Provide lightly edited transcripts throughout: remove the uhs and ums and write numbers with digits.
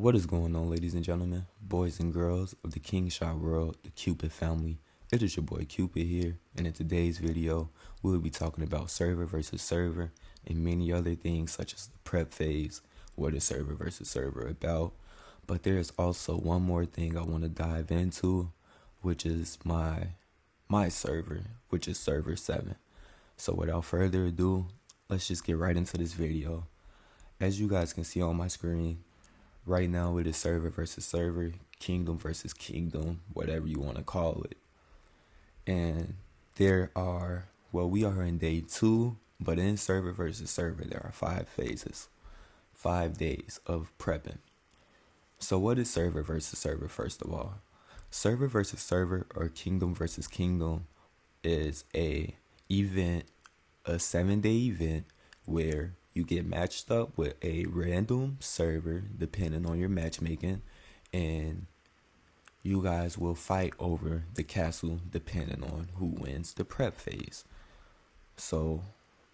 What is going on, ladies and gentlemen, boys and girls of the King Shot world, the Cupid family? It is your boy Cupid here, and in today's video, we will be talking about server versus server and many other things such as the prep phase, what is server versus server about. But there's also one more thing I want to dive into, which is my server, which is server 7. So without further ado, let's just get right into this video. As you guys can see on my screen, right now it is server versus server, kingdom versus kingdom, whatever you want to call it. And we are in day 2, but in server versus server, there are 5 phases, 5 days of prepping. So what is server versus server first of all? Server versus server, or kingdom versus kingdom, is a 7-day event where you get matched up with a random server depending on your matchmaking, and you guys will fight over the castle depending on who wins the prep phase. So,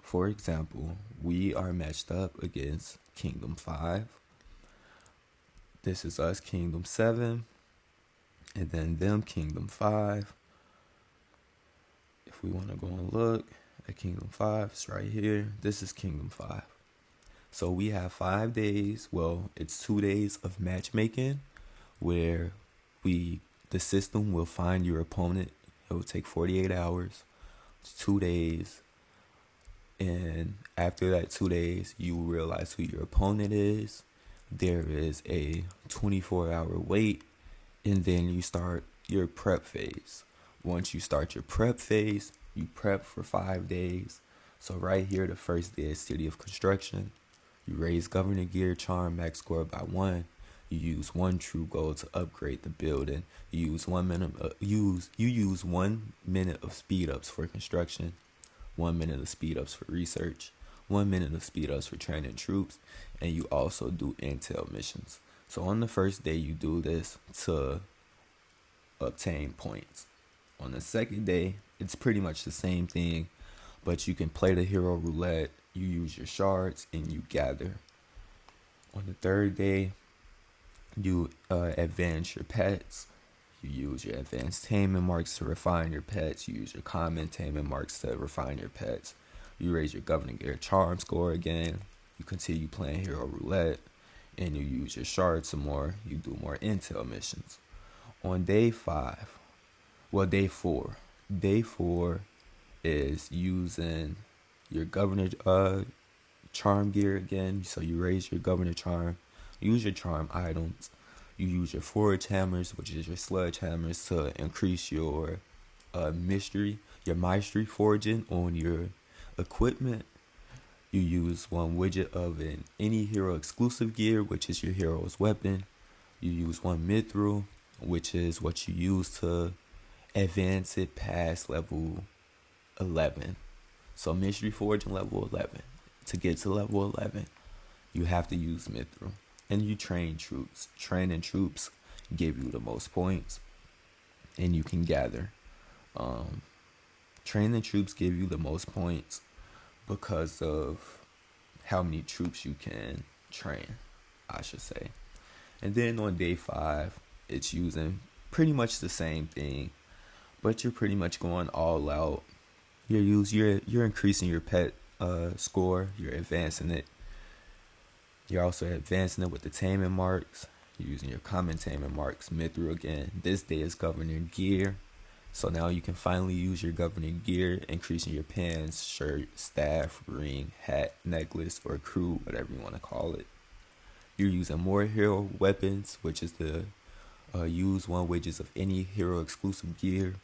for example, we are matched up against Kingdom 5. This is us, Kingdom 7, and then them, Kingdom 5. If we want to go and look at Kingdom 5, it's right here. This is Kingdom 5. So we have 5 days, it's 2 days of matchmaking where the system will find your opponent. It will take 48 hours. It's 2 days. And after that 2 days, you will realize who your opponent is. There is a 24-hour wait, and then you start your prep phase. Once you start your prep phase, you prep for 5 days. So right here, the first day is City of Construction. You raise Governor Gear Charm max score by 1. You use 1 true gold to upgrade the building. You use 1 minute of speed ups for construction, 1 minute of speed ups for research, 1 minute of speed ups for training troops, and you also do intel missions. So on the first day, you do this to obtain points. On the second day, it's pretty much the same thing, but you can play the hero roulette. You use your shards and you gather. On the third day, you advance your pets. You use your advanced taming marks to refine your pets. You use your common taming marks to refine your pets. You raise your governing gear charm score again. You continue playing hero roulette, and you use your shards some more. You do more intel missions. On day 4. Day 4 is using your governor charm gear again. So you raise your governor charm, use your charm items, you use your forge hammers, which is your sludge hammers, to increase your mastery forging on your equipment. You use 1 widget of any hero exclusive gear, which is your hero's weapon. You use 1 mithril, which is what you use to advance it past level 11. So mystery forging level 11. To get to level 11, you have to use mithril. And you train troops. Training troops give you the most points, and you can gather. Training troops give you the most points because of how many troops you can train, I should say. And then on day 5, it's using pretty much the same thing, but you're pretty much going all out. You're increasing your pet score. You're advancing it. You're also advancing it with the taming marks. You're using your common taming marks. Mithril again. This day is governor gear. So now you can finally use your governor gear, increasing your pants, shirt, staff, ring, hat, necklace, or crew, whatever you want to call it. You're using more hero weapons, which is the use 1 widgets of any hero exclusive gear.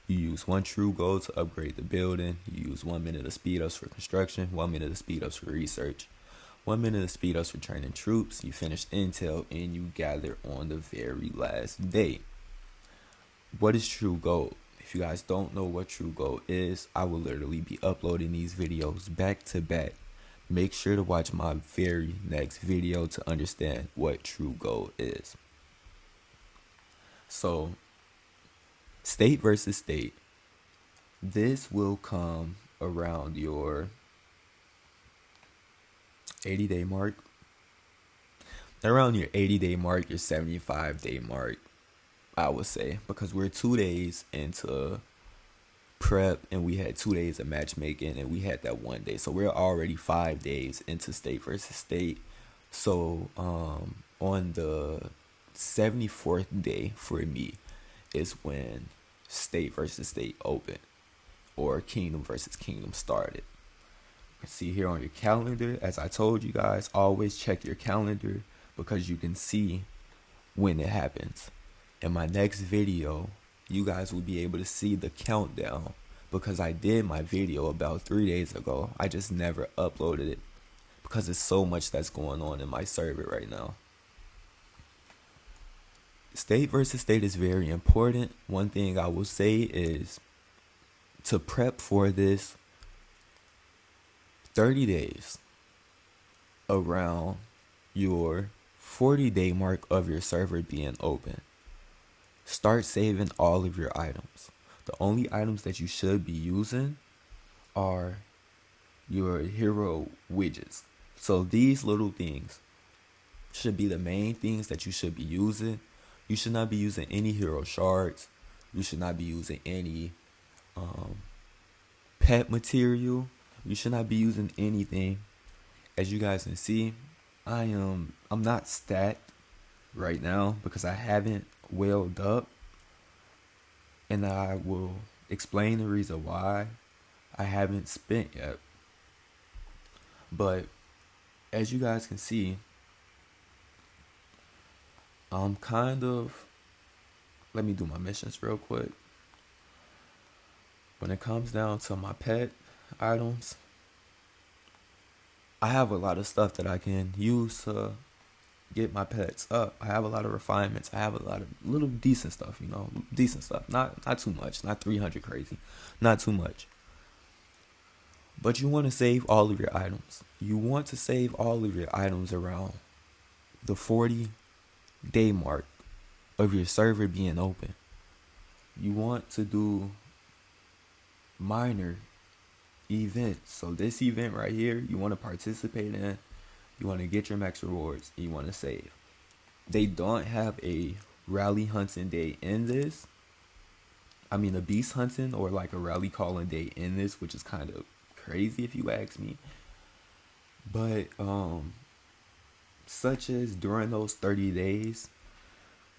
You use 1 true gold to upgrade the building. You use 1 minute of speed ups for construction, 1 minute of speed ups for research, 1 minute of speed ups for training troops. You finish intel, and you gather on the very last day. What is true gold? If you guys don't know what true gold is, I will literally be uploading these videos back to back. Make sure to watch my very next video to understand what true gold is. So, state versus state. This will come around your 80-day mark. around your 80-day mark, your 75-day mark, I would say, because we're 2 days into prep and we had 2 days of matchmaking and we had that 1 day, so we're already 5 days into state versus state. So on the 74th day for me is when state versus state opened, or kingdom versus kingdom started. You can see here on your calendar, as I told you guys, always check your calendar because you can see when it happens. In my next video, you guys will be able to see the countdown because I did my video about 3 days ago. I just never uploaded it because there's so much that's going on in my server right now. State versus state is very important. One thing I will say is to prep for this, 30 days around your 40-day mark of your server being open, start saving all of your items. The only items that you should be using are your hero widgets. So these little things should be the main things that you should be using. You should not be using any hero shards. You should not be using any pet material. You should not be using anything. As you guys can see, I'm not stacked right now because I haven't welled up, and I will explain the reason why I haven't spent yet. But as you guys can see, I'm let me do my missions real quick. When it comes down to my pet items, I have a lot of stuff that I can use to get my pets up. I have a lot of refinements. I have a lot of little decent stuff, decent stuff. Not too much, not 300 crazy, not too much. But you want to save all of your items. You want to save all of your items around the 40-day mark of your server being open. You want to do minor events. So this event right here, you want to participate in. You want to get your max rewards. You want to save. They don't have a rally hunting day in this. I mean, a beast hunting or like a rally calling day in this, which is kind of crazy if you ask me. But such as during those 30 days,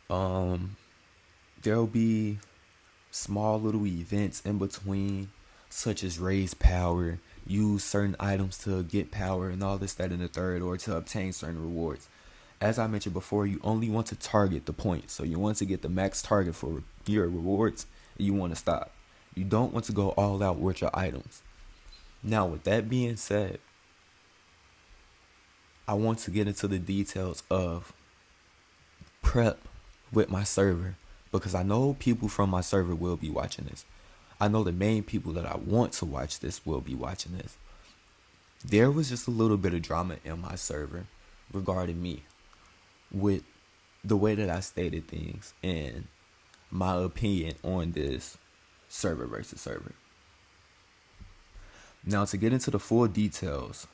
there'll be small little events in between, such as raise power, use certain items to get power and all this, that, and the third, or to obtain certain rewards. As I mentioned before, you only want to target the point. So you want to get the max target for your rewards, and you want to stop. You don't want to go all out with your items. Now, with that being said, I want to get into the details of prep with my server, because I know people from my server will be watching this. I know the main people that I want to watch this will be watching this. There was just a little bit of drama in my server regarding me with the way that I stated things and my opinion on this server versus server. Now, to get into the full details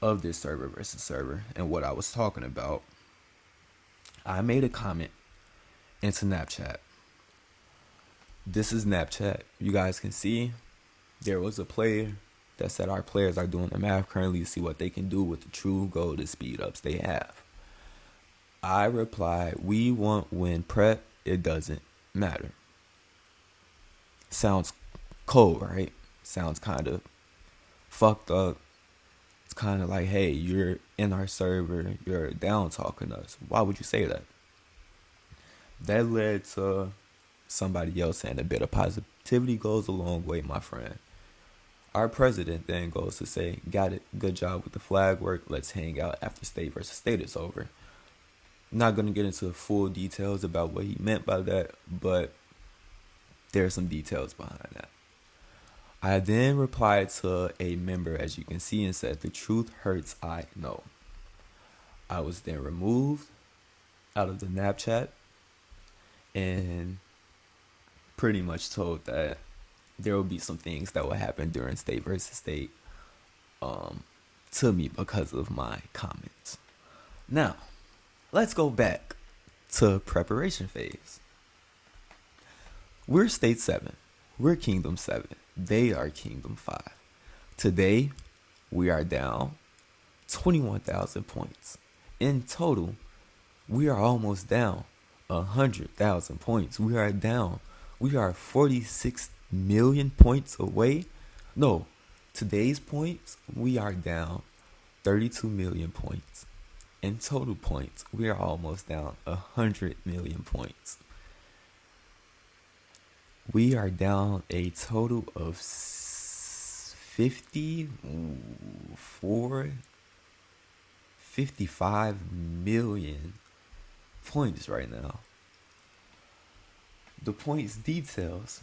of this server versus server and what I was talking about, I made a comment into Snapchat. This is Snapchat. You guys can see there was a player that said our players are doing the math currently to see what they can do with the true golden speed ups they have. I replied, we want win prep, it doesn't matter. Sounds cold, right? Sounds kind of fucked up. It's kind of like, hey, you're in our server, you're down talking us. Why would you say that? That led to somebody else saying a bit of positivity goes a long way, my friend. Our president then goes to say, got it, good job with the flag work, let's hang out after state versus state is over. Not going to get into full details about what he meant by that, but there are some details behind that. I then replied to a member, as you can see, and said, the truth hurts, I know. I was then removed out of the Snapchat and pretty much told that there will be some things that will happen during state versus state to me because of my comments. Now, let's go back to preparation phase. We're state 7. We're kingdom 7. They are kingdom 5. Today, we are down 21,000 points. In total, we are almost down 100,000 points. We are 46 million points away. No, today's points, we are down 32 million points. In total points, we are almost down 100 million points. We are down a total of 55 million points right now. The points details.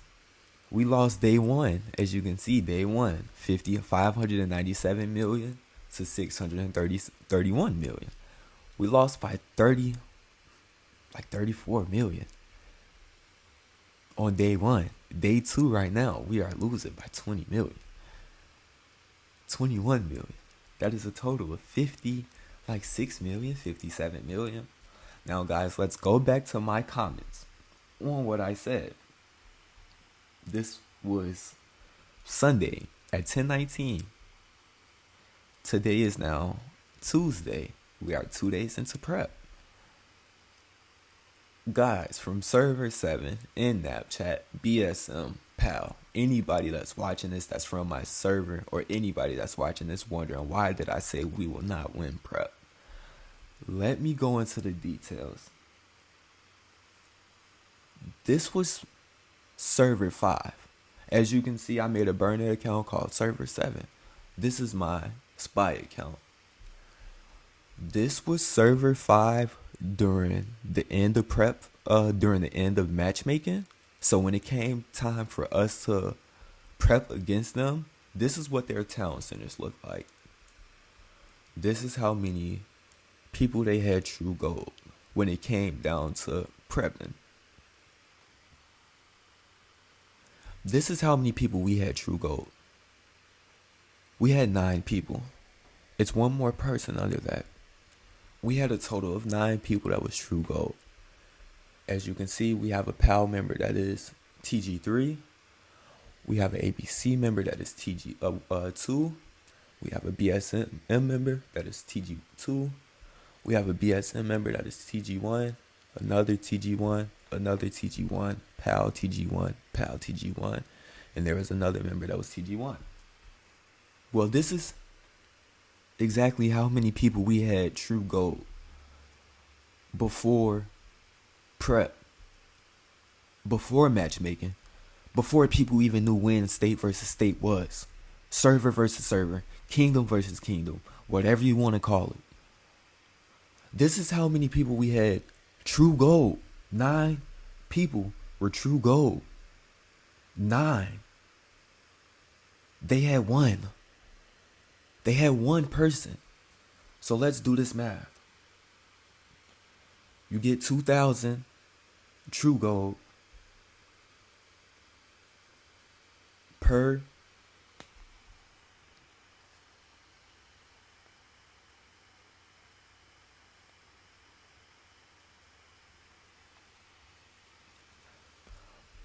We lost day 1, as you can see, day 1, 597 million to 631 million. We lost by 34 million on day 1. Day 2 right now, we are losing by 20 million. 21 million. That is a total of 6 million, 57 million. Now guys, let's go back to my comments on what I said. This was Sunday at 10:19. Today is now Tuesday. We are 2 days into prep. Guys from server 7, in Snapchat, BSM, PAL, anybody that's watching this that's from my server, or anybody that's watching this wondering why did I say we will not win prep, let me go into the details. This was server 5. As you can see, I made a burner account called server 7. This is my spy account. This was server 5 during the end of prep, during the end of matchmaking. So when it came time for us to prep against them, this is what their town centers look like. This is how many people they had true gold when it came down to prepping. This is how many people we had true gold. We had 9 people. It's one more person under that. We had a total of 9 people that was true gold. As you can see, we have a PAL member that is TG3. We have an ABC member that is TG2. We have a BSM member that is TG2. We have a BSM member that is TG1, another TG1, another TG1, PAL TG1, PAL TG1, and there was another member that was TG1. Well, this is exactly how many people we had true gold before prep, before matchmaking, before people even knew when state versus state was, server versus server, kingdom versus kingdom, whatever you want to call it. This is how many people we had true gold. 9 people were true gold. 9. They had 1. They had 1 person. So let's do this math. You get 2,000 true gold per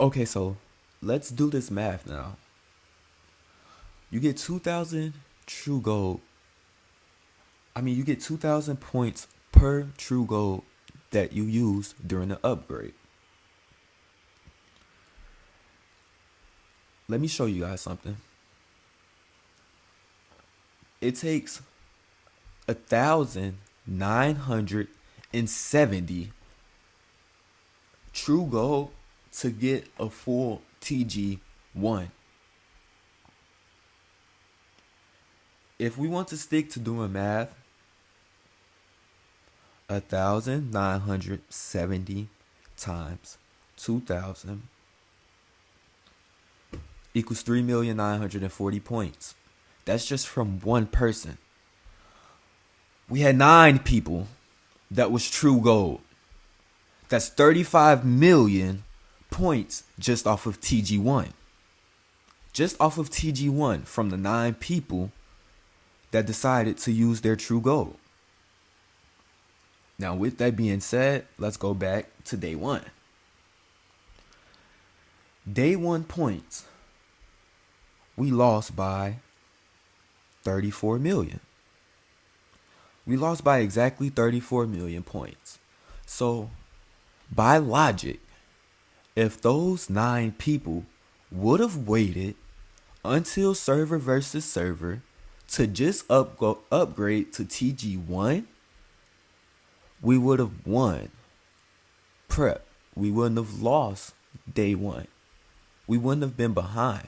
Okay, so let's do this math now. You get 2,000 true gold. You get 2,000 points per true gold that you use during the upgrade. Let me show you guys something. It takes 1,970 true gold to get a full TG1. If we want to stick to doing math, 1,970 times 2,000 equals 3,940 points. That's just from one person. We had 9 people that was true gold. That's 35 million points just off of TG1. Just off of TG1 from the 9 people that decided to use their true gold. Now, with that being said, let's go back to day one. Day 1 points, we lost by 34 million. We lost by exactly 34 million points. So, by logic, if those 9 people would have waited until server versus server to just upgrade to TG1, we would have won prep. We wouldn't have lost day 1. We wouldn't have been behind.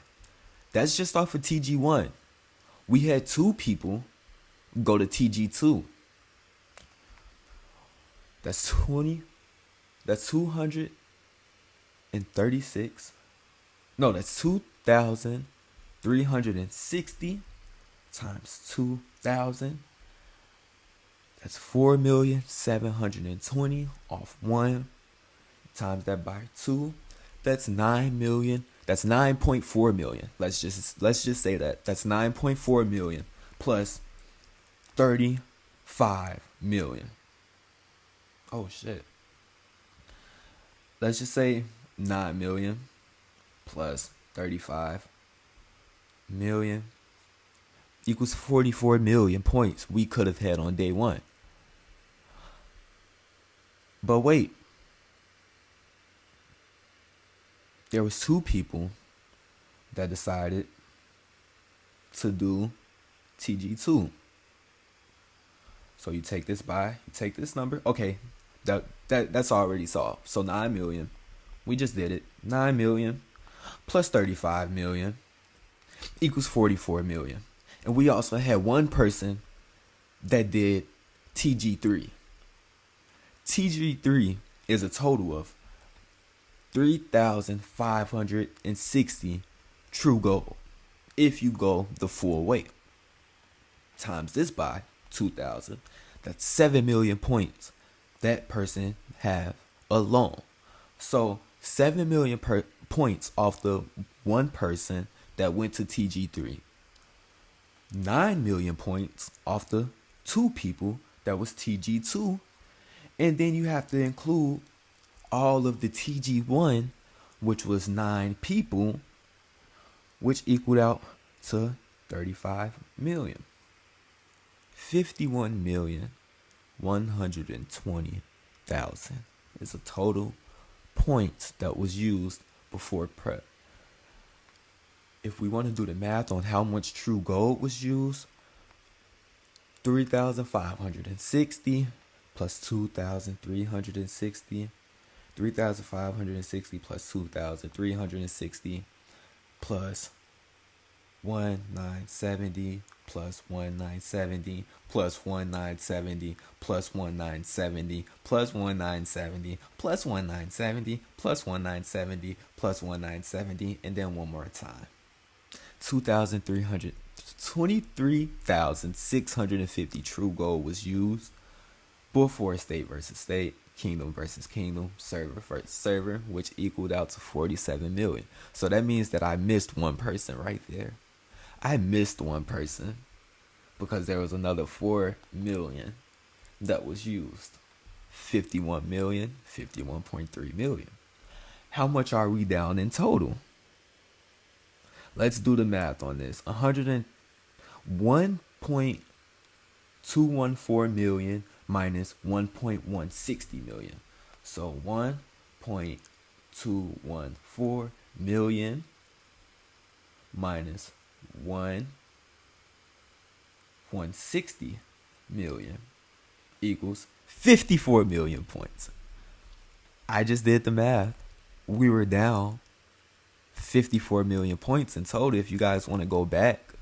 That's just off of TG1. We had 2 people go to TG2. That's 20. That's 236. No, that's 2,360 times 2,000. That's 4,720 off 1. Times that by 2. That's 9 million. That's 9.4 million. Let's just say that. That's 9.4 million plus 35 million. Oh shit. Let's just say 9 million plus 35 million equals 44 million points we could have had on day 1. But wait. There was 2 people that decided to do TG2. So you take this number. Okay, that's already solved. So 9 million. We just did it. 9 million plus 35 million equals 44 million. And we also had 1 person that did TG3. TG3 is a total of 3,560 true gold if you go the full way. Times this by 2,000. That's 7 million points that person have alone. So 7 million points off the 1 person that went to TG3. 9 million points off the 2 people that was TG2. And then you have to include all of the TG1, which was 9 people, which equaled out to 35 million. 51,120,000 is a total points that was used before prep. If we want to do the math on how much true gold was used, 3,560 plus 2,360. 3,560 plus 2,360 plus 1,970 plus 1,970 plus 1,970 plus 1,970 plus 1,970 plus 1,970 plus 1,970 plus 1,970, and then one more time. 23,650 true gold was used before state versus state, kingdom versus kingdom, server versus server, which equaled out to 47 million. So that means that I missed 1 person right there. I missed 1 person because there was another 4 million that was used. 51 million, 51.3 million. How much are we down in total? Let's do the math on this. 101.214 million minus 1.160 million. So 1.214 million minus 160 million equals 54 million points. I just did the math. We were down 54 million points in total. If you guys want to go back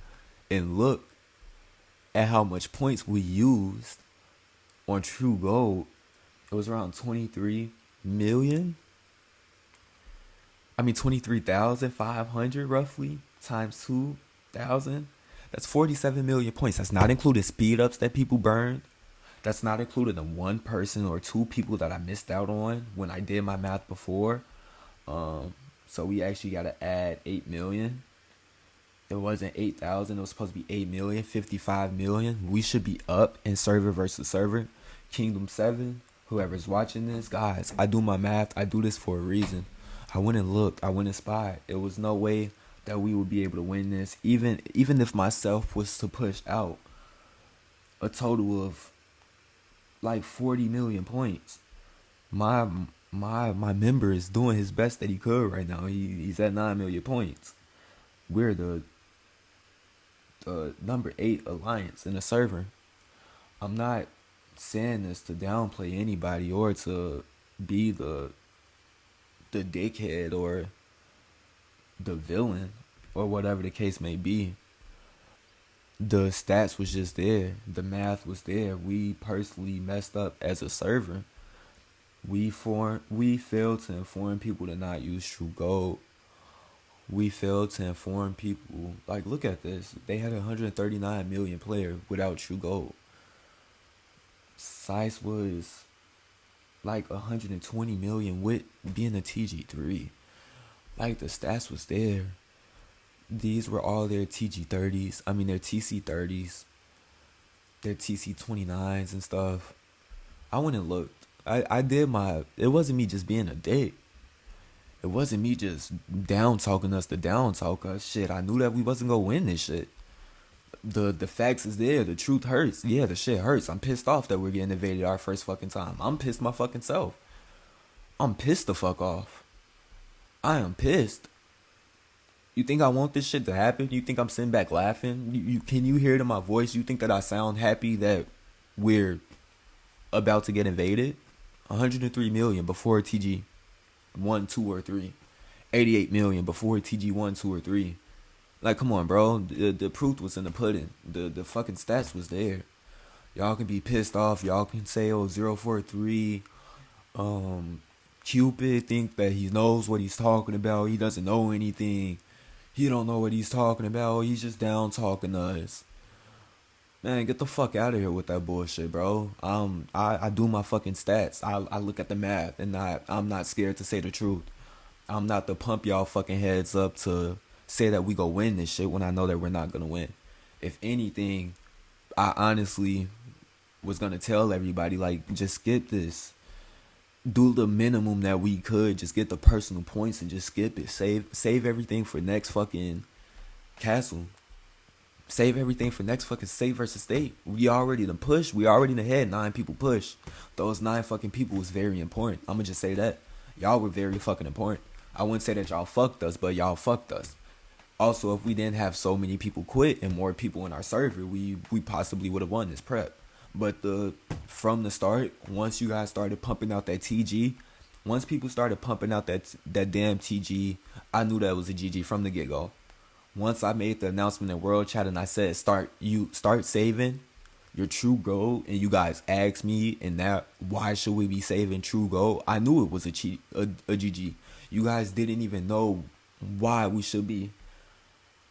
and look at how much points we used on True Gold, it was around 23 million. 23,500 roughly times 2,000. That's 47 million points. That's not including speed ups that people burned. That's not including the 1 person or 2 people that I missed out on when I did my math before. So we actually got to add 8 million. It wasn't 8,000. It was supposed to be 8 million, 55 million. We should be up in server versus server. Kingdom 7, whoever's watching this, guys, I do my math. I do this for a reason. I went and looked. I went and spied. It was no way that we would be able to win this. Even if myself was to push out a total of like 40 million points. My member is doing his best that he could right now. He's at 9 million points. We're the number 8 alliance in the server. I'm not saying this to downplay anybody or to be the dickhead or the villain or whatever the case may be. The stats was just there. The math was there. We personally messed up as a server. We failed to inform people to not use True Gold. We failed to inform people. Like, look at this. They had 139 million players without True Gold. Size was like 120 million with being a TG3. Like, the stats was there. These were all their TG30s. I mean, their TC30s. Their TC29s and stuff. I went and looked. I did my... It wasn't me just being a dick. It wasn't me just down talking us to down talk us. Shit, I knew that we wasn't gonna win this shit. The facts is there. The truth hurts. Yeah, the shit hurts. I'm pissed off that we're getting invaded our first fucking time. I'm pissed my fucking self. I'm pissed the fuck off. I am pissed. You think I want this shit to happen? You think I'm sitting back laughing? Can you hear it in my voice? You think that I sound happy that we're about to get invaded? 103 million before TG 1, 2, or 3. 88 million before TG 1, 2, or 3. Like, come on, bro. The proof was in the pudding. The fucking stats was there. Y'all can be pissed off. Y'all can say, oh, 043. Cupid think that he knows what he's talking about. He doesn't know anything. He don't know what he's talking about. He's just down talking to us. Man, get the fuck out of here with that bullshit, bro. I do my fucking stats. I look at the math, and I'm not scared to say the truth. I'm not to pump y'all fucking heads up to say that we go win this shit when I know that we're not gonna win. If anything, I honestly was gonna tell everybody, like, just skip this. Do the minimum that we could. Just get the personal points and just skip it. Save everything for next fucking castle. Save everything for next fucking state versus state. We already done pushed. We already done had 9 people push. Those 9 fucking people was very important. I'ma just say that. Y'all were very fucking important. I wouldn't say that y'all fucked us, but y'all fucked us. Also, if we didn't have so many people quit and more people in our server, we possibly would have won this prep. But from the start, once you guys started pumping out that TG, once people started pumping out that damn TG, I knew that was a GG from the get-go. Once I made the announcement in World Chat and I said start saving your True Gold, and you guys asked me and that why should we be saving True Gold, I knew it was a GG. You guys didn't even know why we should be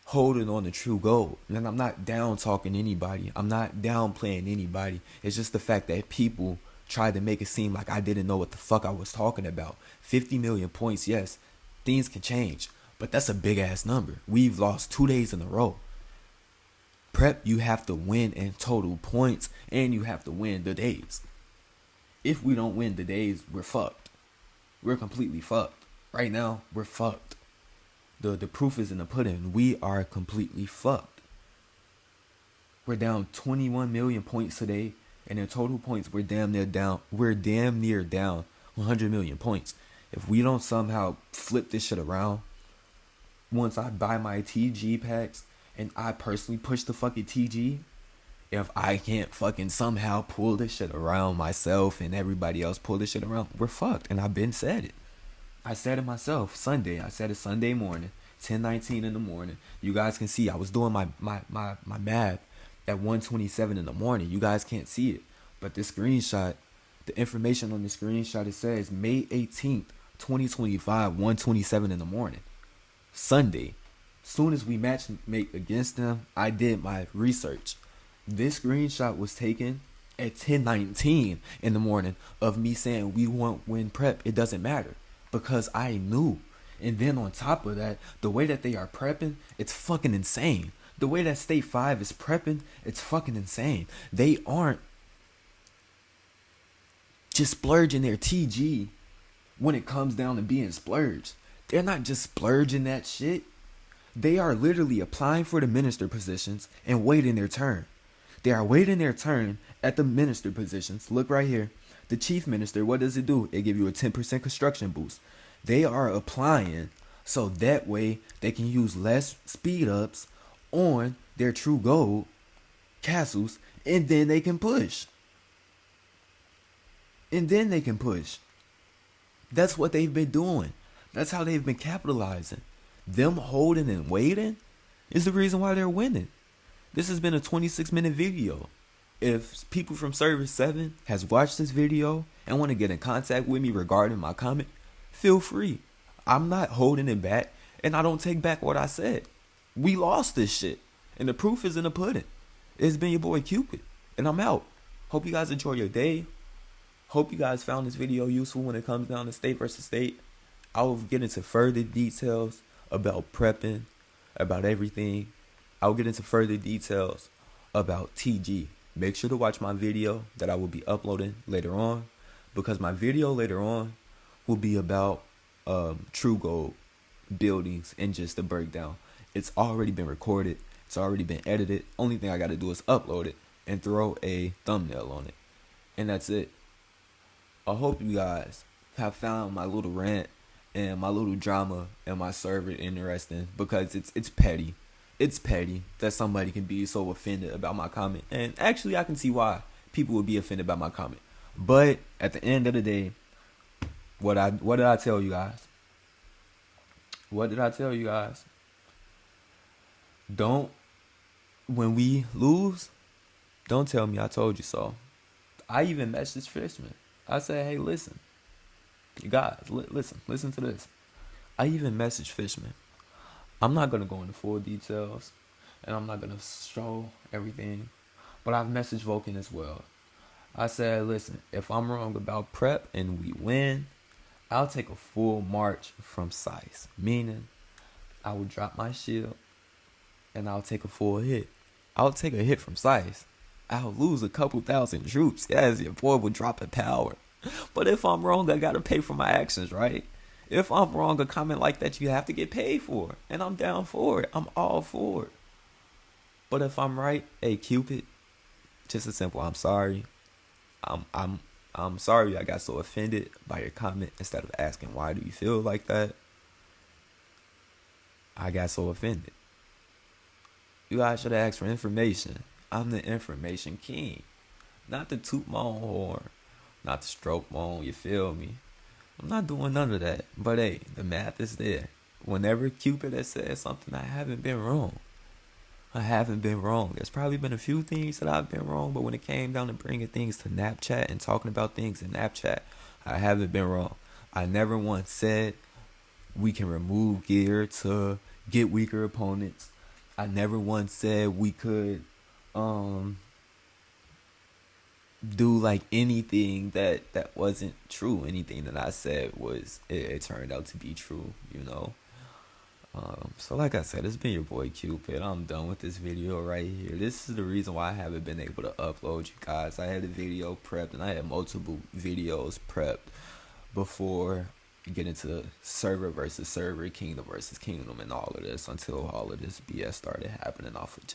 holding on to True Gold. And I'm not down talking anybody. I'm not downplaying anybody. It's just the fact that people tried to make it seem like I didn't know what the fuck I was talking about. 50 million points, yes, things can change. But that's a big ass number. We've lost 2 days in a row. Prep, you have to win in total points, and you have to win the days. If we don't win the days, we're fucked. We're completely fucked. Right now, we're fucked. The proof is in the pudding. We are completely fucked. We're down 21 million points today, and in total points, we're damn near down 100 million points. If we don't somehow flip this shit around, once I buy my TG packs and I personally push the fucking TG, if I can't fucking somehow pull this shit around myself and everybody else pull this shit around, we're fucked. And I've been said it. I said it myself Sunday. I said it Sunday morning, 10:19 in the morning. You guys can see I was doing my math at 1:27 in the morning. You guys can't see it, but the screenshot, the information on the screenshot, it says May 18th, 2025, 1:27 in the morning. Sunday. Soon as we make against them, I did my research. This screenshot was taken at 10:19 in the morning of me saying we won't win prep. It doesn't matter because I knew. And then on top of that, the way that they are prepping, it's fucking insane. The way that State 5 is prepping, it's fucking insane. They aren't just splurging their TG when it comes down to being splurged. They're not just splurging that shit. They are literally applying for the minister positions and waiting their turn. They are waiting their turn at the minister positions. Look right here. The chief minister, what does it do? It give you a 10% construction boost. They are applying so that way they can use less speed ups on their true gold castles, and then they can push. That's what they've been doing. That's how they've been capitalizing. Them holding and waiting is the reason why they're winning. This has been a 26-minute video. If people from Server 7 has watched this video and want to get in contact with me regarding my comment, feel free. I'm not holding it back, and I don't take back what I said. We lost this shit, and the proof is in the pudding. It's been your boy Cupid, and I'm out. Hope you guys enjoy your day. Hope you guys found this video useful when it comes down to state versus state. I will get into further details about prepping, about everything. I'll get into further details about TG. Make sure to watch my video that I will be uploading later on, because my video later on will be about true gold buildings and just the breakdown. It's already been recorded. It's already been edited. Only thing I got to do is upload it and throw a thumbnail on it. And that's it. I hope you guys have found my little rant and my little drama and my server interesting, because it's petty. It's petty that somebody can be so offended about my comment. And actually, I can see why people would be offended by my comment. But at the end of the day, what did I tell you guys? What did I tell you guys? When we lose, don't tell me I told you so. I even messaged Fishman. I said, hey, listen. You guys, listen to this. I even messaged Fishman. I'm not going to go into full details, and I'm not going to show everything, but I've messaged Vulcan as well. I said, listen, if I'm wrong about prep and we win, I'll take a full march from size, meaning I will drop my shield and I'll take a full hit. I'll take a hit from size. I'll lose a couple thousand troops. Yes, your boy will drop a power. But if I'm wrong, I got to pay for my actions, right? If I'm wrong, a comment like that you have to get paid for. And I'm down for it. I'm all for it. But if I'm right, hey, Cupid, just a simple, I'm sorry. I'm sorry I got so offended by your comment. Instead of asking why do you feel like that, I got so offended. You guys should have asked for information. I'm the information king. Not to toot my own horn. Not to stroke my own, you feel me? I'm not doing none of that. But hey, the math is there. Whenever Cupid has said something, I haven't been wrong. There's probably been a few things that I've been wrong, but when it came down to bringing things to Snapchat and talking about things in Snapchat, I haven't been wrong. I never once said we can remove gear to get weaker opponents. I never once said we could do like anything that wasn't true. Anything that I said was it turned out to be true, you know. So like I said, it's been your boy Cupid. I'm done with this video right here. This is the reason why I haven't been able to upload, you guys. I had a video prepped, and I had multiple videos prepped before getting to server versus server, kingdom versus kingdom, and all of this, until all of this BS started happening off of